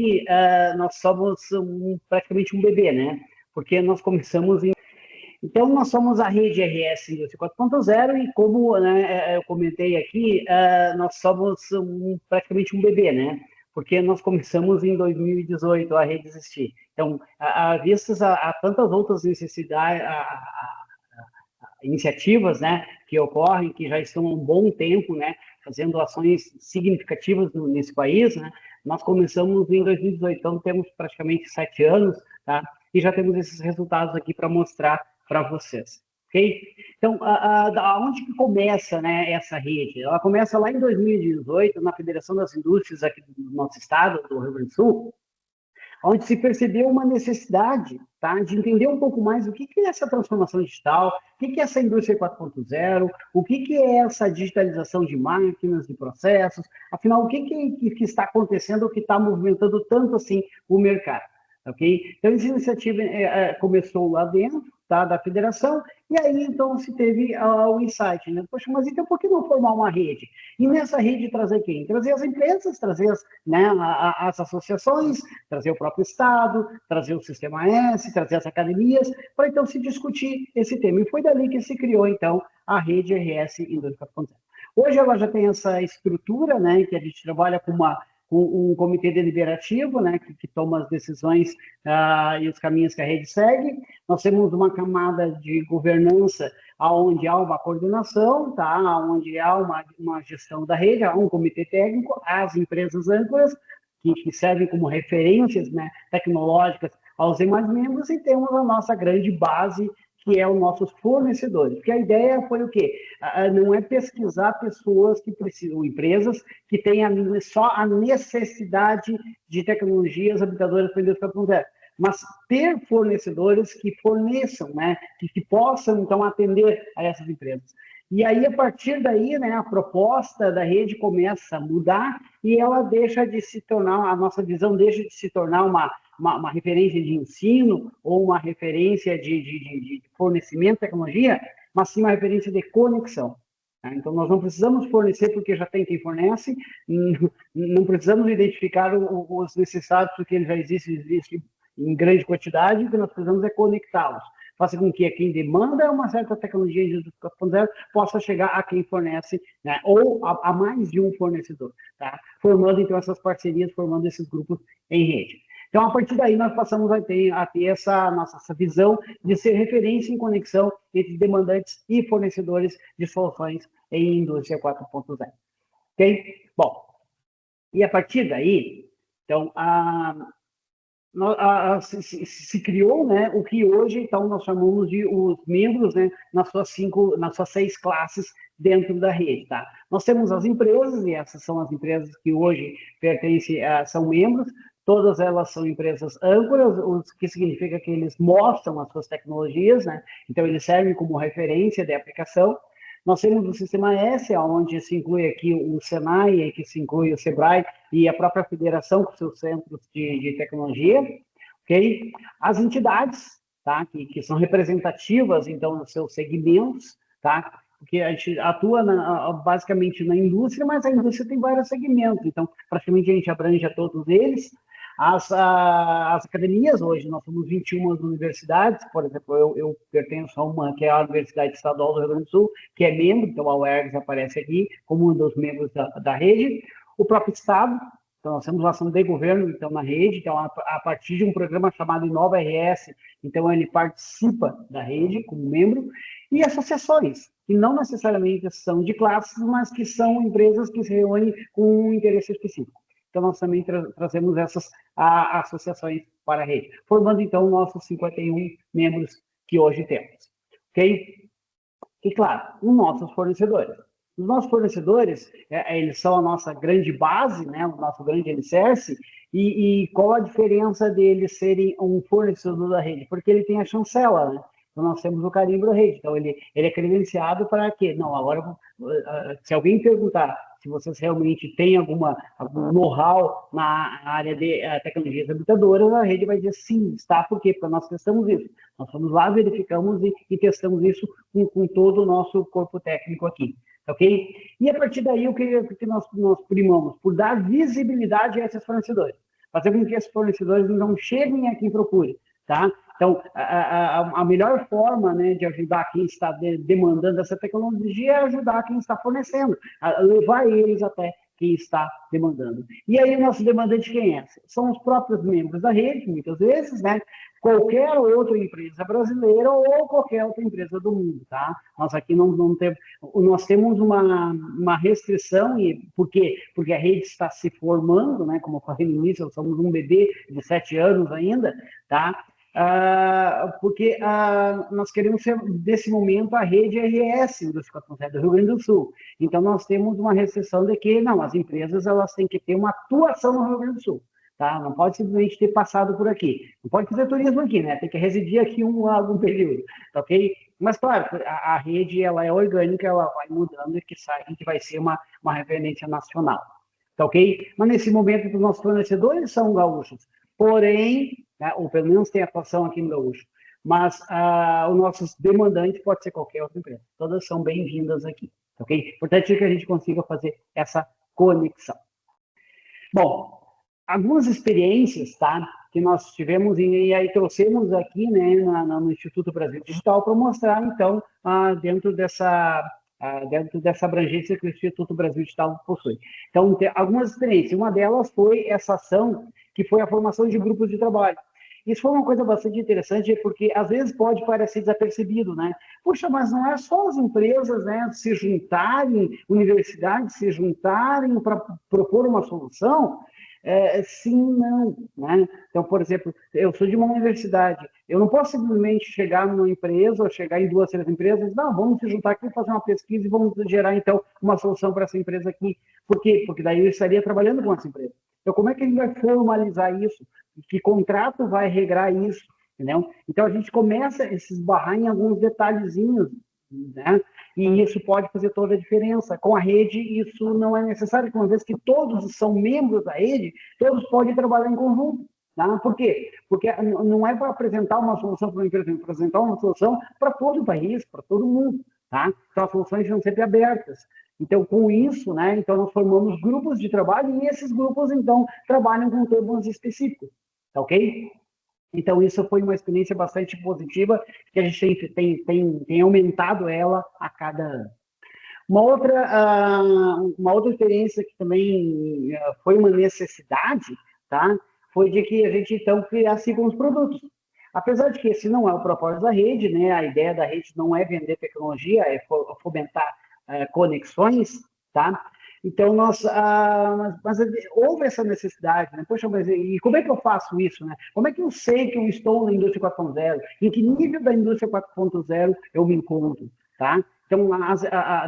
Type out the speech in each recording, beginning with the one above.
aqui, nós somos praticamente um bebê, né? Porque nós começamos em... Então, nós somos a rede RS Indústria 4.0 e como, né, eu comentei aqui, nós somos praticamente um bebê, né? Porque nós começamos em 2018 a rede existir. Então, vistas a tantas outras necessidades, iniciativas, né, que ocorrem, que já estão há um bom tempo, né, fazendo ações significativas nesse país, né, nós começamos em 2018, então temos praticamente 7 anos, tá, e já temos esses resultados aqui para mostrar para vocês, ok? Então, onde que começa, né, essa rede? Ela começa lá em 2018, na Federação das Indústrias aqui do nosso estado, do Rio Grande do Sul, onde se percebeu uma necessidade, tá, de entender um pouco mais o que é essa transformação digital, o que é essa indústria 4.0, o que é essa digitalização de máquinas, de processos, afinal, o que está acontecendo, o que está movimentando tanto assim o mercado, ok? Então, essa iniciativa começou lá dentro, tá, da federação, e aí, então, se teve o insight, né? Poxa, mas então por que não formar uma rede? E nessa rede trazer quem? Trazer as empresas, trazer né, as associações, trazer o próprio Estado, trazer o Sistema S, trazer as academias, para então se discutir esse tema. E foi dali que se criou, então, a rede RS Indústria 4.0. Hoje ela já tem essa estrutura, né, que a gente trabalha com um comitê deliberativo, né, que toma as decisões e os caminhos que a rede segue. Nós temos uma camada de governança onde há uma coordenação, tá, onde há uma gestão da rede, há um comitê técnico, as empresas âncoras, que servem como referências, né, tecnológicas aos demais membros, e temos a nossa grande base, que é os nossos fornecedores. Porque a ideia foi o quê? Não é pesquisar pessoas que precisam, empresas que tenham só a necessidade de tecnologias habitadoras para a indústria 4.0, mas ter fornecedores que forneçam, né, que possam, então, atender a essas empresas. E aí, a partir daí, né, a proposta da rede começa a mudar e ela deixa de se tornar, a nossa visão deixa de se tornar uma referência de ensino ou uma referência de fornecimento de tecnologia, mas sim uma referência de conexão. Então, nós não precisamos fornecer porque já tem quem fornece, não precisamos identificar os necessários porque ele já existe em grande quantidade, o que nós precisamos é conectá-los. Faça com que quem demanda uma certa tecnologia de indústria 4.0 possa chegar a quem fornece, né, ou a mais de um fornecedor, tá? Formando, então, essas parcerias, formando esses grupos em rede. Então, a partir daí, nós passamos a ter essa visão de ser referência em conexão entre demandantes e fornecedores de soluções em indústria 4.0. Ok? Bom, e a partir daí, então, se criou, né, o que hoje, então, nós chamamos de os membros, né, nas suas 6 classes dentro da rede, tá? Nós temos as empresas, e essas são as empresas que hoje pertencem, são membros, todas elas são empresas âncoras, o que significa que eles mostram as suas tecnologias, né? Então, eles servem como referência de aplicação. Nós temos o Sistema S, onde se inclui aqui o Senai, que se inclui o Sebrae e a própria federação com seus centros de tecnologia, ok? As entidades, tá? Que são representativas, então, nos seus segmentos, tá? Porque a gente atua basicamente na indústria, mas a indústria tem vários segmentos, então, praticamente a gente abrange a todos eles. As academias, hoje, nós somos 21 universidades, por exemplo, eu pertenço a uma, que é a Universidade Estadual do Rio Grande do Sul, que é membro, então a UERGS aparece aqui como um dos membros da rede. O próprio Estado, então nós temos ação de governo, então, na rede, então a partir de um programa chamado Inova RS, então ele participa da rede como membro, e associações, que não necessariamente são de classes, mas que são empresas que se reúnem com um interesse específico. Então, nós também trazemos essas associações para a rede, formando, então, nossos 51 membros que hoje temos. Ok? E, claro, os nossos fornecedores. Os nossos fornecedores, eles são a nossa grande base, né, o nosso grande alicerce, e qual a diferença deles serem um fornecedor da rede? Porque ele tem a chancela, né? Então, nós temos o carimbo da rede. Então, ele é credenciado para quê? Não, agora, se alguém perguntar se vocês realmente têm algum know-how na área de tecnologias habitadoras, a rede vai dizer sim, está. Por quê? Porque nós testamos isso. Nós fomos lá, verificamos e testamos isso com todo o nosso corpo técnico aqui. Ok? E a partir daí, o que nós primamos? Por dar visibilidade a esses fornecedores. fazer com que esses fornecedores não cheguem a quem procure, tá? Então, a melhor forma, né, de ajudar quem está demandando essa tecnologia é ajudar quem está fornecendo, a levar eles até quem está demandando. E aí o nosso demandante quem é? São os próprios membros da rede, muitas vezes, né? Qualquer outra empresa brasileira ou qualquer outra empresa do mundo, tá? Nós aqui não temos, nós temos uma restrição, e por quê? Porque a rede está se formando, né? Como eu falei no início, nós somos um bebê de 7 anos ainda, tá? Porque nós queremos ser, desse momento, a rede RS Indústria 4.0 do Rio Grande do Sul. Então, nós temos uma restrição de que, não, as empresas elas têm que ter uma atuação no Rio Grande do Sul. Tá? Não pode simplesmente ter passado por aqui. Não pode fazer turismo aqui, né? Tem que residir aqui algum período, tá ok? Mas, claro, a rede ela é orgânica, ela vai mudando e que sai, que vai ser uma referência nacional, tá ok? Mas, nesse momento, os nossos fornecedores são gaúchos. Porém, né, ou pelo menos tem atuação aqui no Gaúcho, mas os nossos demandantes pode ser qualquer outra empresa. Todas são bem-vindas aqui, ok? Importante é que a gente consiga fazer essa conexão. Bom, algumas experiências, tá, que nós tivemos e aí trouxemos aqui, né, no Instituto Brasil Digital para mostrar, então, dentro dessa abrangência que o Instituto Brasil Digital possui. Então, tem algumas experiências. Uma delas foi essa ação que foi a formação de grupos de trabalho. Isso foi uma coisa bastante interessante, porque às vezes pode parecer desapercebido, né? Puxa, mas não é só as empresas, né, se juntarem, universidades se juntarem para propor uma solução? Sim, não, né? Então, por exemplo, eu sou de uma universidade, eu não posso simplesmente chegar numa empresa ou chegar em 2, 3 empresas, não, vamos se juntar aqui, fazer uma pesquisa e vamos gerar, então, uma solução para essa empresa aqui. Por quê? Porque daí eu estaria trabalhando com essa empresa. Então, como é que a gente vai formalizar isso? Que contrato vai regrar isso? Entendeu? Então, a gente começa a se esbarrar em alguns detalhezinhos, né? E isso pode fazer toda a diferença. Com a rede, isso não é necessário, uma vez que todos são membros da rede, todos podem trabalhar em conjunto. Tá? Por quê? Porque não é para apresentar uma solução para uma empresa, é para apresentar uma solução para todo o país, para todo mundo. Tá? Então, as soluções são sempre abertas. Então, com isso, né, então nós formamos grupos de trabalho e esses grupos, então, trabalham com temas específicos. Tá ok? Então, isso foi uma experiência bastante positiva, que a gente tem aumentado ela a cada ano. Uma outra experiência que também foi uma necessidade, tá? Foi de que a gente, então, criasse alguns produtos. Apesar de que esse não é o propósito da rede, né? A ideia da rede não é vender tecnologia, é fomentar conexões, tá? Então, mas houve essa necessidade, né? Poxa, mas e como é que eu faço isso, né? Como é que eu sei que eu estou na indústria 4.0? Em que nível da indústria 4.0 eu me encontro, tá? Então,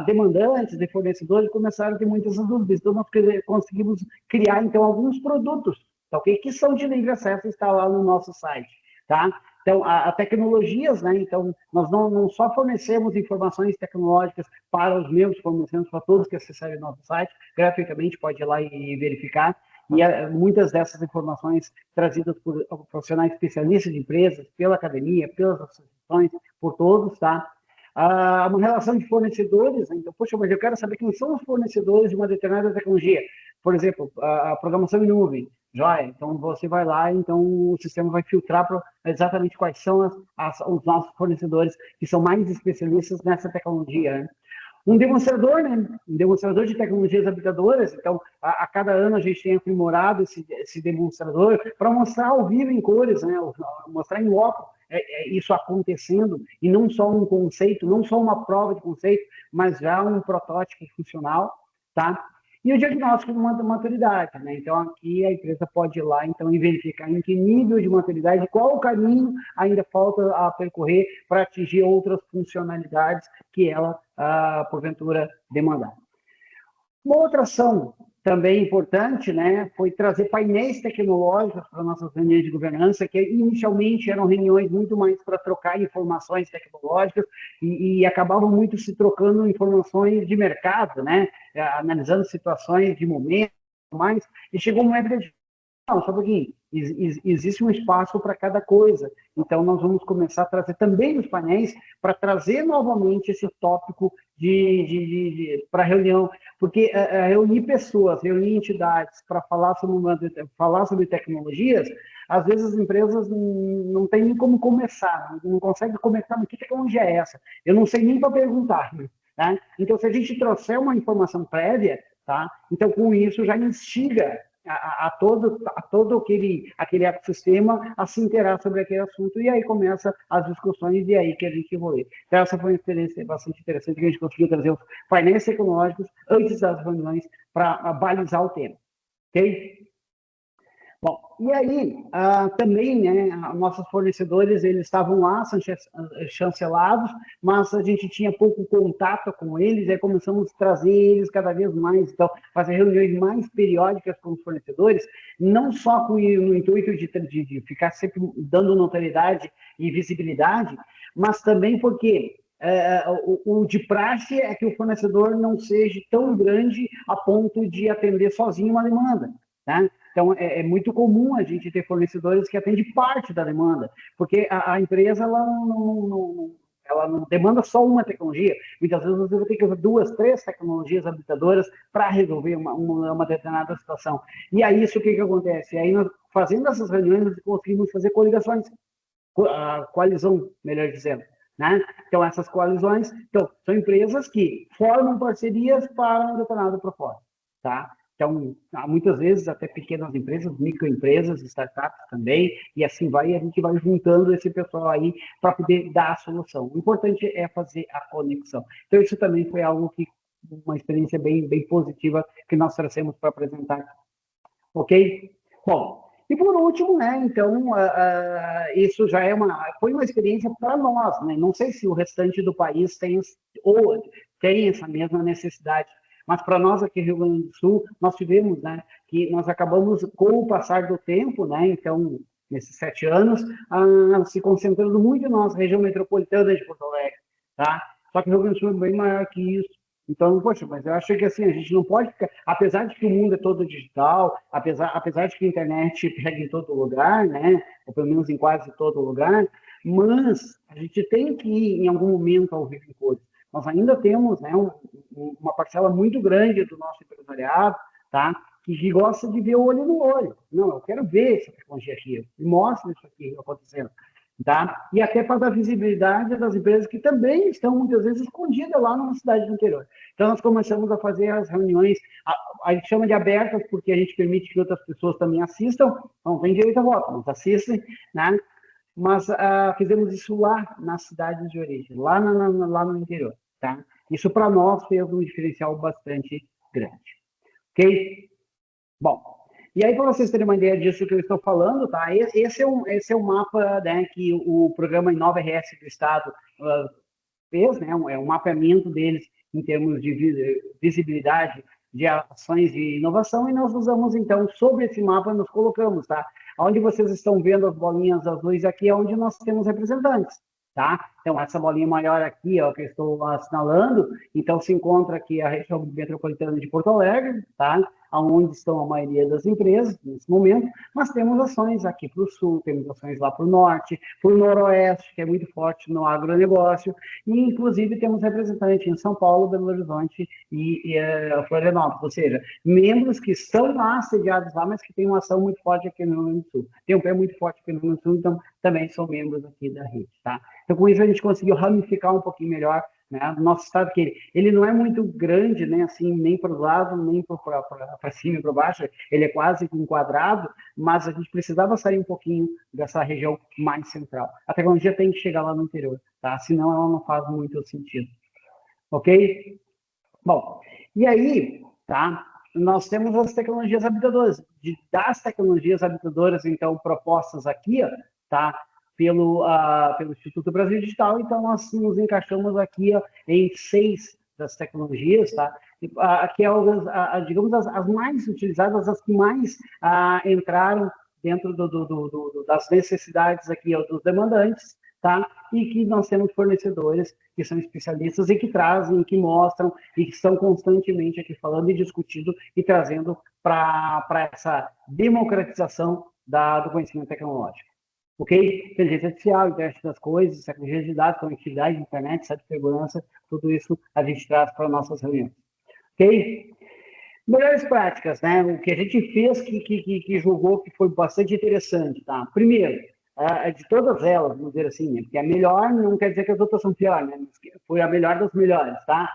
demandantes e fornecedores começaram a ter muitas dúvidas. Então, nós conseguimos criar, então, alguns produtos, tá, okay? Que são de livre acesso, está lá no nosso site, tá? Então, a tecnologias, né? Então, nós não só fornecemos informações tecnológicas para os membros, fornecemos para todos que acessarem o nosso site, gratuitamente, pode ir lá e verificar, e muitas dessas informações trazidas por profissionais especialistas de empresas, pela academia, pelas associações, por todos, tá? Uma relação de fornecedores, então, poxa, mas eu quero saber quem são os fornecedores de uma determinada tecnologia. Por exemplo, a programação em nuvem, joia, então você vai lá, então o sistema vai filtrar para exatamente quais são os nossos fornecedores que são mais especialistas nessa tecnologia, né? Um demonstrador, né? Um demonstrador de tecnologias habitadoras. Então, a cada ano a gente tem aprimorado esse demonstrador para mostrar ao vivo em cores, né? Mostrar em loco isso acontecendo, e não só um conceito, não só uma prova de conceito, mas já um protótipo funcional, tá? E o diagnóstico de maturidade, né? Então, aqui a empresa pode ir lá, então, e verificar em que nível de maturidade, qual o caminho ainda falta a percorrer para atingir outras funcionalidades que ela, porventura, demandar. Uma outra ação também importante, né, foi trazer painéis tecnológicos para nossas reuniões de governança, que inicialmente eram reuniões muito mais para trocar informações tecnológicas e acabavam muito se trocando informações de mercado, né, analisando situações de momento, mais, e chegou um momento de não, só um pouquinho, existe um espaço para cada coisa. Então, nós vamos começar a trazer também nos painéis, para trazer novamente esse tópico para reunião, porque reunir pessoas, reunir entidades para falar sobre tecnologias, às vezes as empresas não têm nem como começar, não conseguem começar, mas que tecnologia é essa? Eu não sei nem para perguntar. Tá? Então, se a gente trouxer uma informação prévia, tá? Então, com isso, já instiga a todo aquele ecossistema a se interar sobre aquele assunto, e aí começa as discussões, e aí que a gente evolui. Então, essa foi uma experiência bastante interessante, que a gente conseguiu trazer os painéis tecnológicos antes das reuniões para balizar o tema. Ok? Bom, e aí, também, né, nossos fornecedores, eles estavam lá, são chancelados, mas a gente tinha pouco contato com eles, aí começamos a trazer eles cada vez mais, então, fazer reuniões mais periódicas com os fornecedores, não só no intuito de ficar sempre dando notoriedade e visibilidade, mas também porque o de praxe é que o fornecedor não seja tão grande a ponto de atender sozinho uma demanda, né? Então, é muito comum a gente ter fornecedores que atendem parte da demanda, porque a empresa ela não demanda só uma tecnologia. Muitas vezes você vai ter que usar 2, 3 tecnologias habilitadoras para resolver uma determinada situação. E aí, isso o que acontece? E aí, nós, fazendo essas reuniões, nós conseguimos fazer coligações, coalizão, melhor dizendo. Né? Então, essas coalizões são empresas que formam parcerias para um determinado propósito. Tá? Então, muitas vezes, até pequenas empresas, microempresas, startups também, e assim vai, e a gente vai juntando esse pessoal aí para poder dar a solução. O importante é fazer a conexão. Então, isso também foi algo que, uma experiência bem positiva que nós trouxemos para apresentar. Ok? Bom, e por último, né, então, isso já foi uma experiência para nós, né? Não sei se o restante do país tem essa mesma necessidade, mas para nós aqui no Rio Grande do Sul, nós tivemos, né, que nós acabamos, com o passar do tempo, né, então, nesses 7 anos, se concentrando muito na nossa região metropolitana de Porto Alegre, tá? Só que o Rio Grande do Sul é bem maior que isso. Então, poxa, mas eu acho que assim, a gente não pode ficar, apesar de que o mundo é todo digital, apesar de que a internet pega em todo lugar, né, ou pelo menos em quase todo lugar, mas a gente tem que ir em algum momento ao vivo em cores. Nós ainda temos, né, uma parcela muito grande do nosso empresariado, tá, que gosta de ver o olho no olho. Não, eu quero ver essa tecnologia aqui, me mostra isso aqui acontecendo. Tá? E até para dar visibilidade das empresas que também estão, muitas vezes, escondidas lá numa cidade do interior. Então, nós começamos a fazer as reuniões, a gente chama de abertas, porque a gente permite que outras pessoas também assistam, não tem direito a voto, mas assistem, né? Mas fizemos isso lá nas cidades de origem, lá no interior. Tá? Isso, para nós, fez um diferencial bastante grande. Ok? Bom, e aí, para vocês terem uma ideia disso que eu estou falando, tá? Esse é um mapa, né, que o programa Inova RS do Estado fez, né? É um mapeamento deles em termos de visibilidade de ações de inovação, e nós usamos, então, sobre esse mapa, nós colocamos, tá? Onde vocês estão vendo as bolinhas azuis aqui é onde nós temos representantes, tá? Então, essa bolinha maior aqui, ó, que eu estou assinalando, então se encontra aqui a região metropolitana de Porto Alegre, tá? Onde estão a maioria das empresas nesse momento, mas temos ações aqui para o sul, temos ações lá para o norte, para o noroeste, que é muito forte no agronegócio, e inclusive temos representantes em São Paulo, Belo Horizonte e Florianópolis, ou seja, membros que estão lá, sediados lá, mas que têm uma ação muito forte aqui no Rio Grande do Sul. Tem um pé muito forte aqui no Rio Grande do Sul, então também são membros aqui da rede, tá? Então, com isso, a gente conseguiu ramificar um pouquinho melhor, né? O nosso estado, que ele não é muito grande, né? Assim, nem para o lado, nem para cima e para baixo, ele é quase um quadrado, mas a gente precisava sair um pouquinho dessa região mais central. A tecnologia tem que chegar lá no interior, tá? Senão ela não faz muito sentido. Ok? Bom, e aí, tá? Nós temos as tecnologias habitadoras. Das tecnologias habitadoras, então, propostas aqui, ó, tá? Pelo Instituto Brasil Digital, então nós nos encaixamos aqui, ó, em 6 das tecnologias, tá? Que é, digamos, as mais utilizadas, as que mais entraram dentro das necessidades aqui, ó, dos demandantes, tá? E que nós temos fornecedores que são especialistas e que trazem, que mostram e que estão constantemente aqui falando e discutindo e trazendo para essa democratização do conhecimento tecnológico. Ok? Inteligência artificial, internet das coisas, tecnologia de dados, conectividade, internet, cibersegurança, tudo isso a gente traz para nossas reuniões. Ok? Melhores práticas, né? O que a gente fez que julgou que foi bastante interessante, tá? Primeiro, de todas elas, vamos dizer assim, né? Porque a melhor não quer dizer que as outras são piores, né? Foi a melhor das melhores, tá?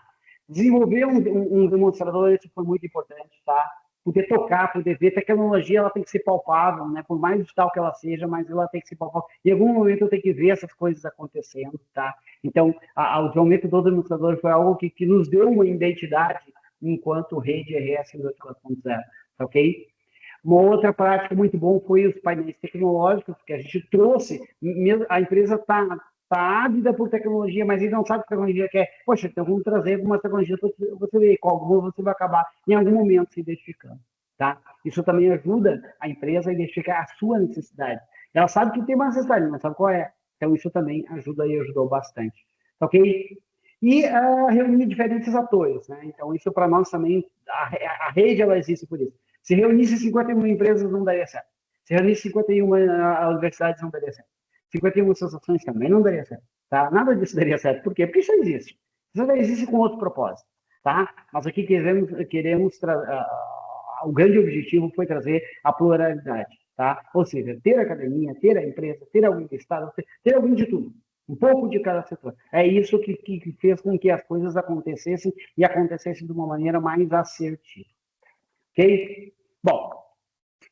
Desenvolver um demonstrador, isso foi muito importante, tá? Poder tocar, poder ver, tecnologia, ela tem que ser palpável, né? Por mais digital que ela seja, mas ela tem que ser palpável. Em algum momento eu tenho que ver essas coisas acontecendo, tá? Então, o desenvolvimento do demonstrador foi algo que nos deu uma identidade enquanto rede RS 4.0, ok? Uma outra prática muito bom foi os painéis tecnológicos, que a gente trouxe, a empresa está ávida por tecnologia, mas ele não sabe que tecnologia quer. Poxa, então vamos trazer algumas tecnologias para você ver, com alguma você vai acabar em algum momento se identificando, tá? Isso também ajuda a empresa a identificar a sua necessidade. Ela sabe que tem uma necessidade, mas sabe qual é. Então isso também ajuda e ajudou bastante, ok? E reunir diferentes atores, né? Então isso para nós também, a rede ela existe por isso. Se reunisse 51 empresas não daria certo. Se reunisse 51 universidades não daria certo. 51 associações também não daria certo, tá? Nada disso daria certo. Por quê? Porque isso existe. Isso já existe com outro propósito, tá? Mas aqui queremos o grande objetivo foi trazer a pluralidade, tá? Ou seja, ter a academia, ter a empresa, ter alguém do Estado, ter alguém de tudo. Um pouco de cada setor. É isso que fez com que as coisas acontecessem e acontecessem de uma maneira mais assertiva. Ok? Bom,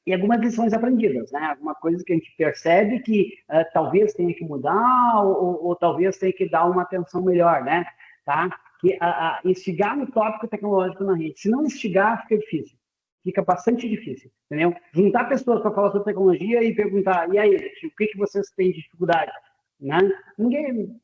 e algumas lições aprendidas, né? Alguma coisa que a gente percebe que talvez tenha que mudar ou talvez tenha que dar uma atenção melhor, né? Tá? Que instigar no tópico tecnológico na rede. Se não instigar, fica difícil. Fica bastante difícil, entendeu? Juntar pessoas para falar sobre tecnologia e perguntar, e aí, o que vocês têm de dificuldade? Né? Ninguém,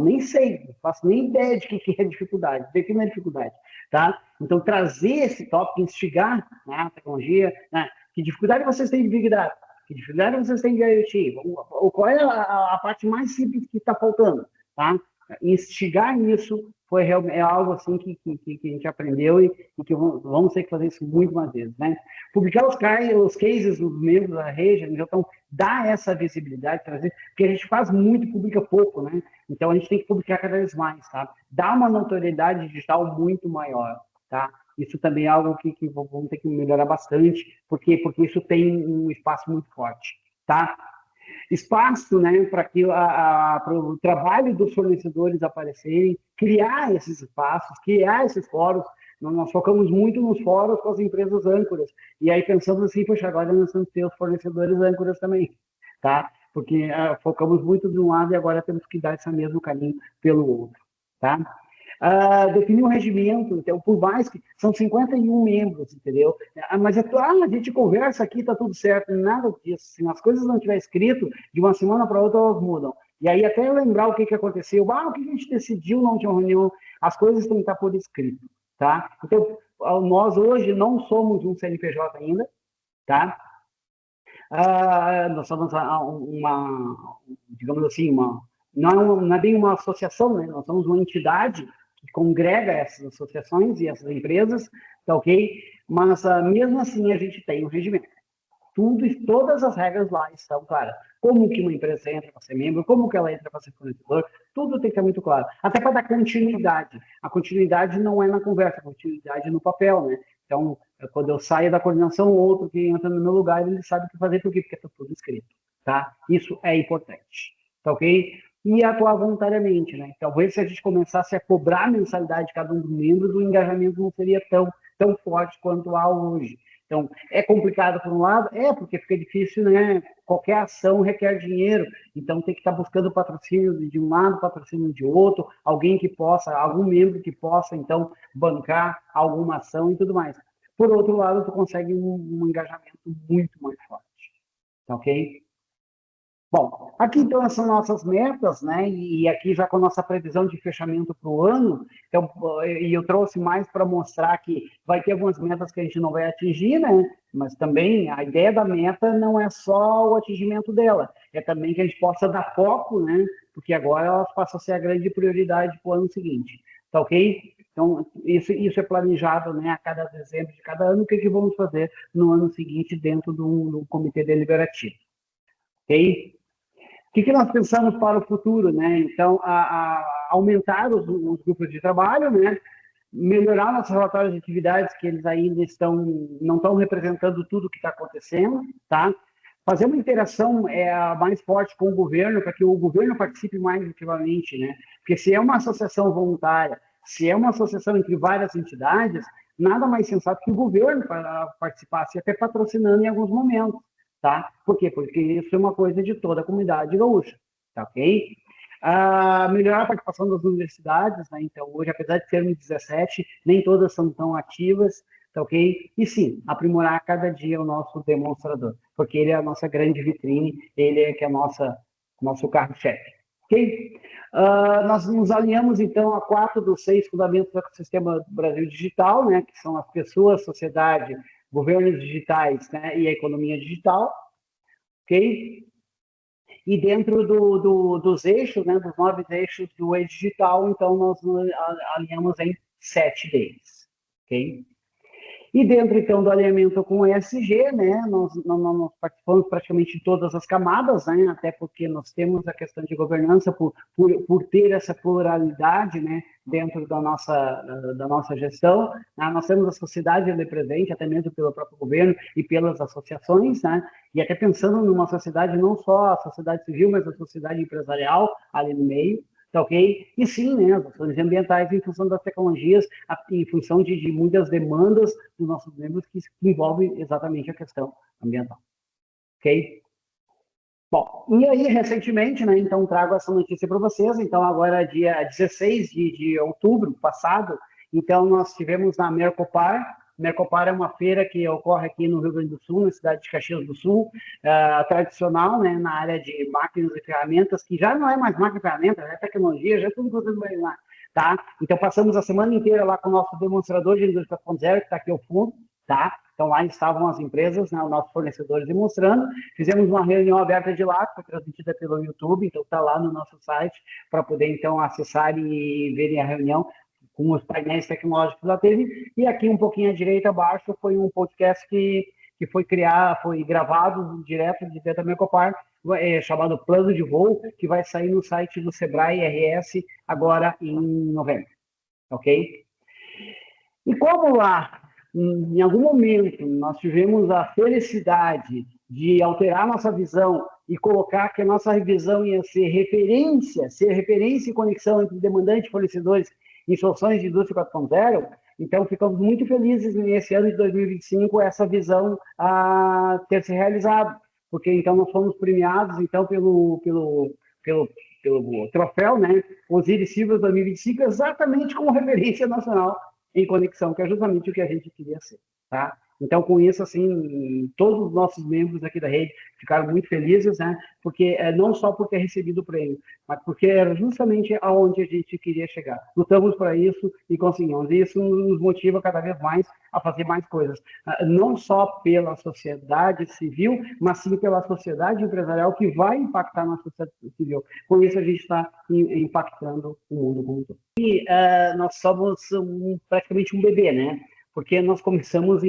nem sei, não faço nem ideia de que é dificuldade, de que não é dificuldade, tá? Então, trazer esse tópico, instigar, né, a tecnologia, né? Que dificuldade vocês têm de Big Data? Que dificuldade vocês têm de IoT? Ou qual é a parte mais simples que está faltando, tá? Instigar nisso é algo assim que a gente aprendeu e que vamos ter que fazer isso muito mais vezes, né? Publicar os cases dos membros da rede, então dar essa visibilidade, trazer, porque a gente faz muito, publica pouco, né? Então a gente tem que publicar cada vez mais, tá? Dar uma notoriedade digital muito maior, tá? Isso também é algo que vamos ter que melhorar bastante, porque isso tem um espaço muito forte, tá? Espaço, né, para o trabalho dos fornecedores aparecerem, criar esses espaços, criar esses fóruns. Nós focamos muito nos fóruns com as empresas âncoras. E aí pensamos assim, poxa, agora nós temos que ter os fornecedores âncoras também, tá? Porque focamos muito de um lado e agora temos que dar esse mesmo caminho pelo outro, tá? Definir um regimento, então, por mais que são 51 membros, entendeu? Mas a gente conversa aqui, tá tudo certo, nada disso. Se as coisas não tiver escrito, de uma semana para outra elas mudam. E aí até lembrar o que aconteceu, o que a gente decidiu na última reunião, as coisas têm que estar por escrito, tá? Então, nós hoje não somos um CNPJ ainda, tá? Nós somos digamos assim, não é bem uma associação, né? Nós somos uma entidade que congrega essas associações e essas empresas, tá ok? Mas mesmo assim a gente tem um regimento. Todas as regras lá estão claras. Como que uma empresa entra para ser membro, como que ela entra para ser fornecedor, tudo tem que estar muito claro. Até para dar continuidade. A continuidade não é na conversa, a continuidade é no papel, né? Então, quando eu saio da coordenação, outro que entra no meu lugar, ele sabe o que fazer, por quê? Porque está tudo escrito, tá? Isso é importante, tá ok? E atuar voluntariamente, né? Talvez se a gente começasse a cobrar a mensalidade de cada um dos membros, o engajamento não seria tão forte quanto há hoje. Então, é complicado por um lado? Porque fica difícil, né? Qualquer ação requer dinheiro, então tem que estar buscando patrocínio de um lado, patrocínio de outro, algum membro que possa, então, bancar alguma ação e tudo mais. Por outro lado, tu consegue um engajamento muito mais forte, tá ok? Bom, aqui então são nossas metas, né? E aqui já com a nossa previsão de fechamento para o ano, então, e eu trouxe mais para mostrar que vai ter algumas metas que a gente não vai atingir, né? Mas também a ideia da meta não é só o atingimento dela, é também que a gente possa dar foco, né? porque agora elas passam a ser a grande prioridade para o ano seguinte, tá ok? Então, isso é planejado, né, a cada dezembro de cada ano, o que vamos fazer no ano seguinte dentro do comitê deliberativo, ok? O que nós pensamos para o futuro, né? Então, aumentar os grupos de trabalho, né? Melhorar nossos relatórios de atividades, que eles ainda não estão representando tudo o que está acontecendo, tá? Fazer uma interação mais forte com o governo, para que o governo participe mais ativamente, né? Porque se é uma associação voluntária, se é uma associação entre várias entidades, nada mais sensato que o governo participasse, até patrocinando em alguns momentos, tá? Por quê? Porque isso é uma coisa de toda a comunidade gaúcha, tá ok? Melhorar a participação das universidades, né? Então, hoje, apesar de sermos 17, nem todas são tão ativas, tá ok? E sim, aprimorar a cada dia o nosso demonstrador, porque ele é a nossa grande vitrine, ele é que é nosso carro-chefe, ok? Nós nos alinhamos, então, a 4 dos 6 fundamentos do ecossistema do Brasil Digital, né? Que são as pessoas, sociedade, governos digitais, né? E a economia digital, ok? E dentro dos eixos, né, dos 9 eixos do e-digital, então nós alinhamos em 7 deles, ok? E dentro, então, do alinhamento com o ESG, né, nós participamos praticamente de todas as camadas, né, até porque nós temos a questão de governança por ter essa pluralidade, né, dentro da nossa gestão. Né, nós temos a sociedade ali presente, até mesmo pelo próprio governo e pelas associações, né, e até pensando numa sociedade, não só a sociedade civil, mas a sociedade empresarial ali no meio. Tá ok? E sim, né, as ações ambientais em função das tecnologias, em função de muitas demandas dos nossos membros que envolvem exatamente a questão ambiental. Ok? Bom, e aí, recentemente, né, então trago essa notícia para vocês, então agora dia 16 de outubro passado, então nós tivemos na Mercopar. Mercopar é uma feira que ocorre aqui no Rio Grande do Sul, na cidade de Caxias do Sul, tradicional, né, na área de máquinas e ferramentas, que já não é mais máquina e ferramenta, já é tecnologia, já é tudo que vocês vão lá, tá? Então passamos a semana inteira lá com o nosso demonstrador de indústria 4.0, que está aqui ao fundo, tá? Então lá estavam as empresas, né, os nossos fornecedores demonstrando, fizemos uma reunião aberta de lá, que foi transmitida pelo YouTube, então está lá no nosso site, para poder então acessar e verem a reunião com os painéis tecnológicos da teve, e aqui um pouquinho à direita abaixo foi um podcast que foi gravado direto de dentro da Mercopar, chamado Plano de Voo, que vai sair no site do Sebrae RS agora em novembro, ok? E como lá, em algum momento, nós tivemos a felicidade de alterar nossa visão e colocar que a nossa revisão ia ser referência e conexão entre demandante e fornecedores em soluções de indústria 4.0, então ficamos muito felizes nesse ano de 2025 essa visão a ter se realizado, porque então nós fomos premiados então pelo troféu, né, Osiris Silva 2025, exatamente como referência nacional em conexão, que é justamente o que a gente queria ser, tá? Então, com isso, assim, todos os nossos membros aqui da rede ficaram muito felizes, né? Porque não só por ter recebido o prêmio, mas porque era justamente aonde a gente queria chegar. Lutamos para isso e conseguimos. E isso nos motiva cada vez mais a fazer mais coisas. Não só pela sociedade civil, mas sim pela sociedade empresarial que vai impactar na sociedade civil. Com isso, a gente está impactando o mundo como um todo. E nós somos praticamente um bebê, né? Porque nós começamos em